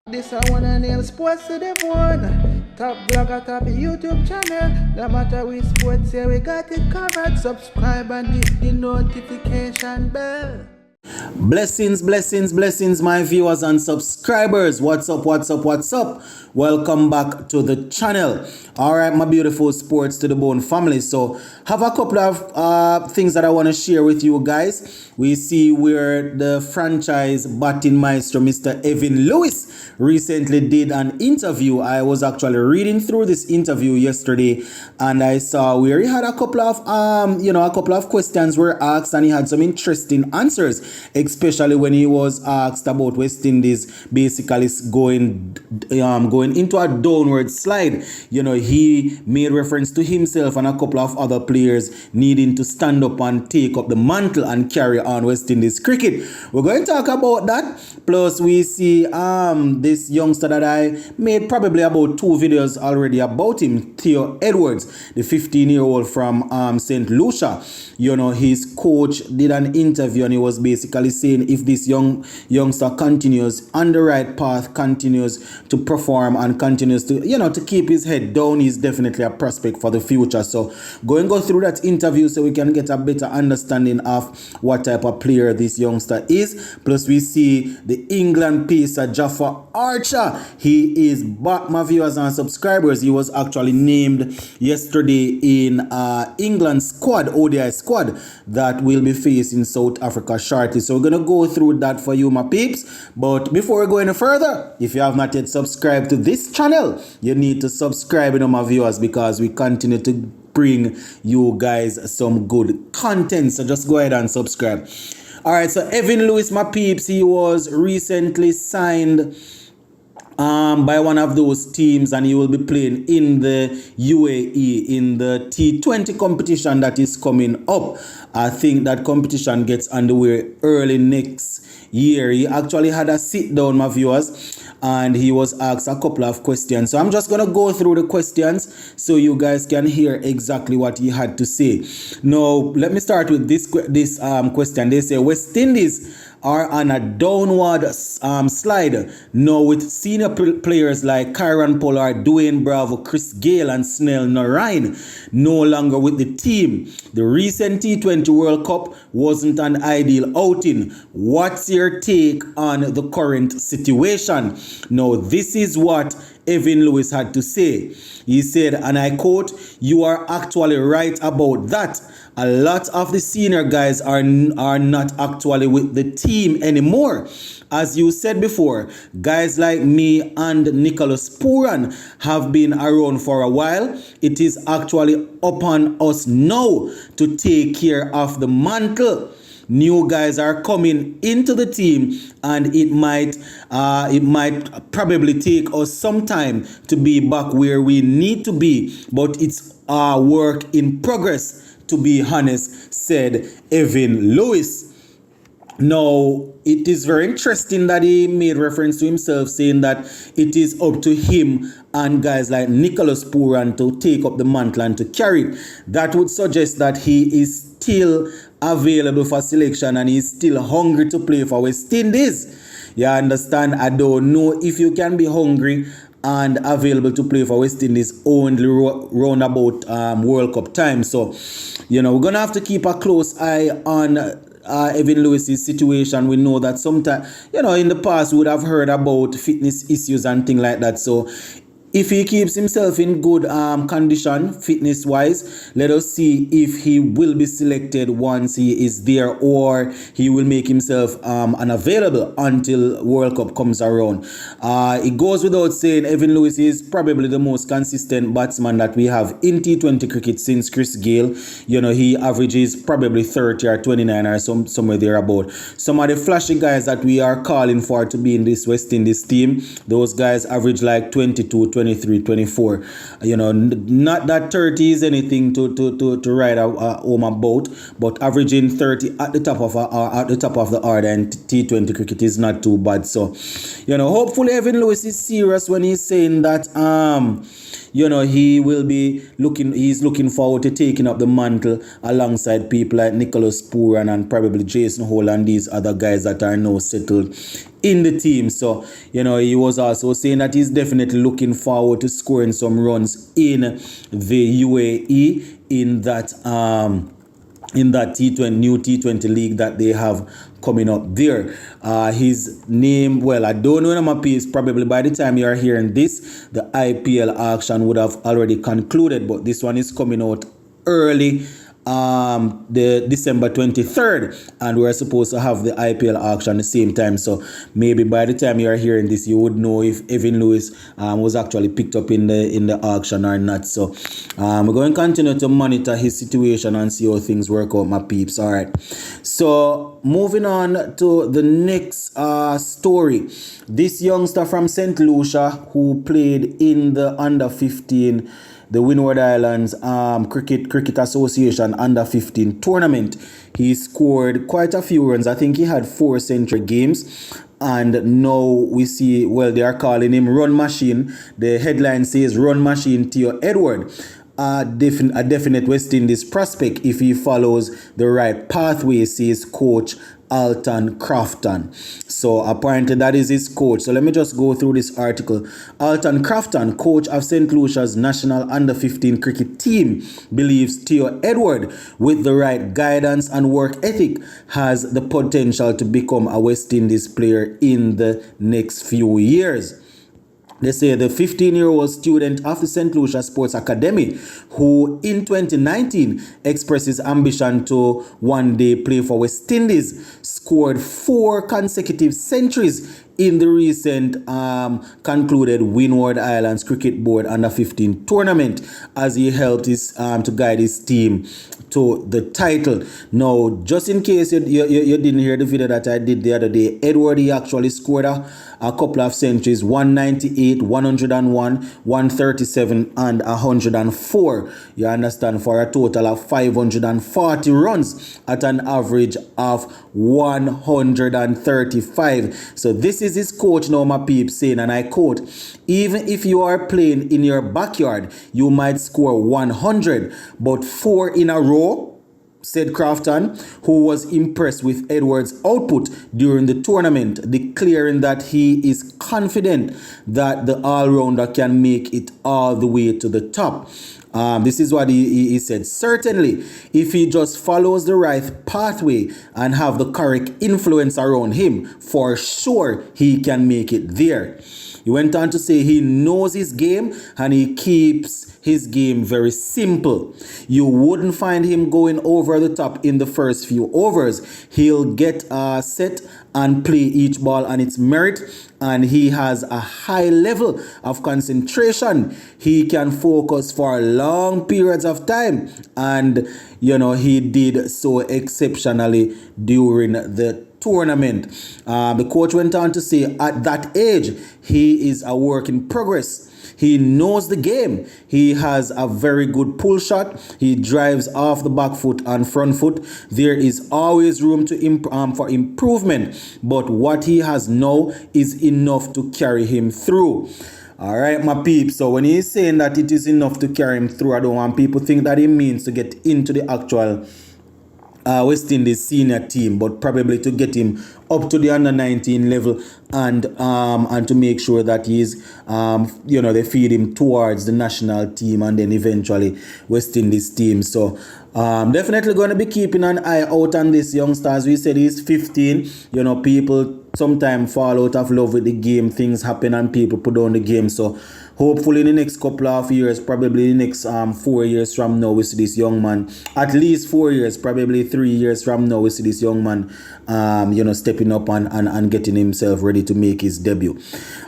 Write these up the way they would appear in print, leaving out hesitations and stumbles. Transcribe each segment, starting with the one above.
This I wanna nail sports to the bone. Top blogger, top YouTube channel. No matter which sports, yeah, we got it covered. Subscribe and hit the notification bell. Blessings, blessings, blessings, my viewers and subscribers. What's up, what's up, what's up? Welcome back to the channel. All right, my beautiful sports to the bone family. So have a couple of things that I want to share with you guys. We see where the franchise batting maestro, Mr. Evin Lweis, recently did an interview. I was actually reading through this interview yesterday, and I saw where he had a couple of a couple of questions were asked, and he had some interesting answers, especially when he was asked about West Indies basically going into a downward slide. He made reference to himself and a couple of other players needing to stand up and take up the mantle and carry on West Indies cricket. We're going to talk about that. Plus, we see this youngster that I made probably about 2 videos already about him, Theo Edwards, the 15-year-old from St. Lucia. His coach did an interview, and he was basically saying if this youngster continues on the right path, continues to perform and continues to to keep his head down, he's definitely a prospect for the future. So go through that interview so we can get a better understanding of what type of player this youngster is. Plus, we see the England pacer Jaffa Archer. He is back, my viewers and subscribers. He was actually named yesterday in England squad, ODI squad, that will be facing South Africa shortly. So we're going to go through that for you, my peeps. But before we go any further, if you have not yet subscribed to this channel, you need to subscribe, my viewers, because we continue to bring you guys some good content. So just go ahead and subscribe. All right, so Evin Lweis, my peeps, he was recently signed by one of those teams, and he will be playing in the UAE in the T20 competition that is coming up. I think that competition gets underway early next year. He actually had a sit down, my viewers, and he was asked a couple of questions. So I'm just going to go through the questions so you guys can hear exactly what he had to say. Now, let me start with this question. They say West Indies are on a downward slide now, with senior players like Kyron Pollard, Dwayne Bravo, Chris Gale and Snell Narain no longer with the team. The recent T20 World Cup wasn't an ideal outing. What's your take on the current situation? Now, this is what Evin Lweis had to say. He said, and I quote, "You are actually right about that. A lot of the senior guys are not actually with the team anymore. As you said before, guys like me and Nicholas Pooran have been around for a while. It is actually upon us now to take care of the mantle. New guys are coming into the team, and it might probably take us some time to be back where we need to be, but it's our work in progress, to be honest," said Evin Lweis. Now, it is very interesting that he made reference to himself, saying that it is up to him and guys like Nicholas Pooran to take up the mantle and to carry it. That would suggest that he is still available for selection and he's still hungry to play for West Indies. You understand? I don't know if you can be hungry and available to play for West Indies only round about World Cup time. So, we're going to have to keep a close eye on Evin Lweis' situation. We know that sometimes, in the past we would have heard about fitness issues and things like that. So if he keeps himself in good condition, fitness-wise, let us see if he will be selected once he is there, or he will make himself unavailable until World Cup comes around. It goes without saying, Evin Lweis is probably the most consistent batsman that we have in T20 cricket since Chris Gale. He averages probably 30 or 29 or somewhere there about. Some of the flashy guys that we are calling for to be in this West Indies team, those guys average like 22, 23, 24. Not that 30 is anything to ride home about, but averaging 30 at the top of the order in T20 cricket is not too bad. So, hopefully Evin Lweis is serious when he's saying that he will be he's looking forward to taking up the mantle alongside people like Nicholas Pooran and probably Jason Hall and these other guys that are now settled in the team. So, he was also saying that he's definitely looking forward to scoring some runs in the UAE in that new T20 league that they have coming up there. His name, well, I don't know him, probably by the time you are hearing this, the IPL auction would have already concluded, but this one is coming out early, the December 23rd, and we're supposed to have the IPL auction the same time. So maybe by the time you are hearing this, you would know if Evin Lweis was actually picked up in the auction or not. So we're going to continue to monitor his situation and see how things work out, my peeps. All right. So moving on to the next story. This youngster from St. Lucia who played in the under 15, the Windward Islands Cricket Association under 15 tournament. He scored quite a few runs. I think he had 4 century games. And now we see, well, they are calling him Run Machine. The headline says Run Machine Theo Edwards. A definite West Indies prospect if he follows the right pathway, says coach Alton Crafton. So apparently that is his coach. So let me just go through this article. Alton Crafton, coach of St. Lucia's national under 15 cricket team, believes Theo Edwards, with the right guidance and work ethic, has the potential to become a West Indies player in the next few years. They say the 15-year-old student of the St. Lucia Sports Academy, who in 2019 expressed his ambition to one day play for West Indies, scored 4 consecutive centuries in the recent concluded Windward Islands Cricket Board under 15 tournament, as he helped his to guide his team to the title. Now, just in case you didn't hear the video that I did the other day, Edward, he actually scored a couple of centuries, 198, 101, 137 and 104. You understand, for a total of 540 runs at an average of 135. So this is his coach now, my peeps, saying, and I quote, "Even if you are playing in your backyard, you might score 100, but 4 in a row," said Crafton, who was impressed with Edwards' output during the tournament, declaring that he is confident that the all-rounder can make it all the way to the top. This is what he said. "Certainly, if he just follows the right pathway and have the correct influence around him, for sure he can make it there." He went on to say he knows his game and he keeps his game very simple. You wouldn't find him going over the top in the first few overs. He'll get set and play each ball on its merit, and he has a high level of concentration. He can focus for long periods of time, and he did so exceptionally during the tournament. The coach went on to say at that age, he is a work in progress. He knows the game. He has a very good pull shot. He drives off the back foot and front foot. There is always room for improvement, but what he has now is enough to carry him through. All right, my peeps. So when he's saying that it is enough to carry him through, I don't want people to think that it means to get into the actual West Indies senior team, but probably to get him up to the under 19 level and to make sure that he's they feed him towards the national team and then eventually West Indies team. So definitely going to be keeping an eye out on this youngster. As we said, he's 15. People sometimes fall out of love with the game. Things happen and people put down the game. So hopefully in the next couple of years, probably the next 4 years from now, we see this young man, at least 4 years, probably 3 years from now, we see this young man, stepping up and getting himself ready to make his debut.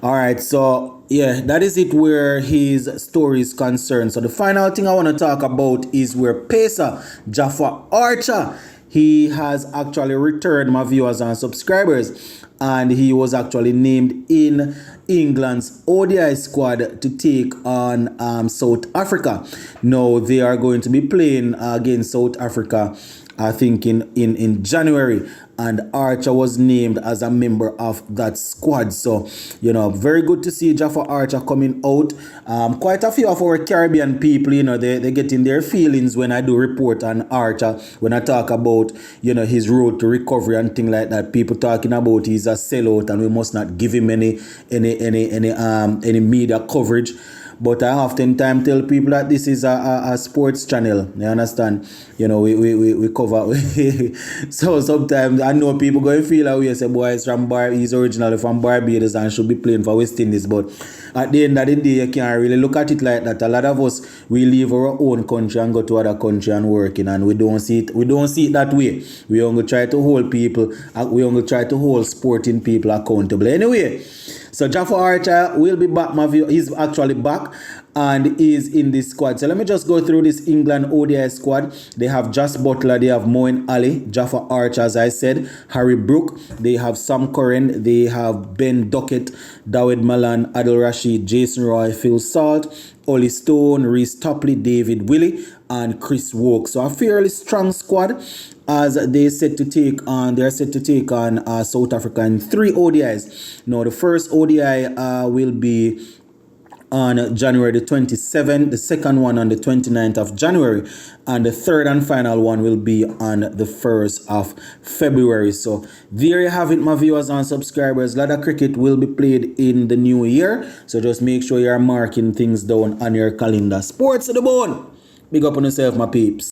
All right, so yeah, that is it where his story is concerned. So the final thing I want to talk about is where pacer Jaffa Archer, he has actually returned, my viewers and subscribers, and he was actually named in England's ODI squad to take on South Africa. Now they are going to be playing against South Africa, I think in January, and Archer was named as a member of that squad. So, you know, very good to see Jaffa Archer coming out. Quite a few of our Caribbean people, you know, they get in their feelings when I do report on Archer, when I talk about, you know, his road to recovery and things like that. People talking about he's a sellout and we must not give him any media coverage. But I oftentimes tell people that this is a sports channel. You understand? You know, we cover. So sometimes I know people going to feel away. Say, boy, he's originally from Barbados and should be playing for West Indies. But at the end of the day, you can't really look at it like that. A lot of us, we leave our own country and go to other country and working, and we don't see it. We don't see it that way. We only try to hold people. We only try to hold sporting people accountable. Anyway. So Jaffa Archer will be back, my view. He's actually back and is in this squad. So let me just go through this England ODI squad. They have Josh Butler, they have Moeen Ali, Jaffa Archer, as I said, Harry Brook, they have Sam Curran, they have Ben Duckett, Dawid Malan, Adil Rashid, Jason Roy, Phil Salt, Ollie Stone, Reece Topley, David Willey, and Chris Woke. So a fairly strong squad as they're set to take on South Africa in 3 ODIs. Now the first ODI will be on January the 27th, the second one on the 29th of January, and the third and final one will be on the 1st of February. So there you have it, my viewers and subscribers. A lot of cricket will be played in the new year, so just make sure you're marking things down on your calendar. Sports to the bone. Big up on yourself, my peeps.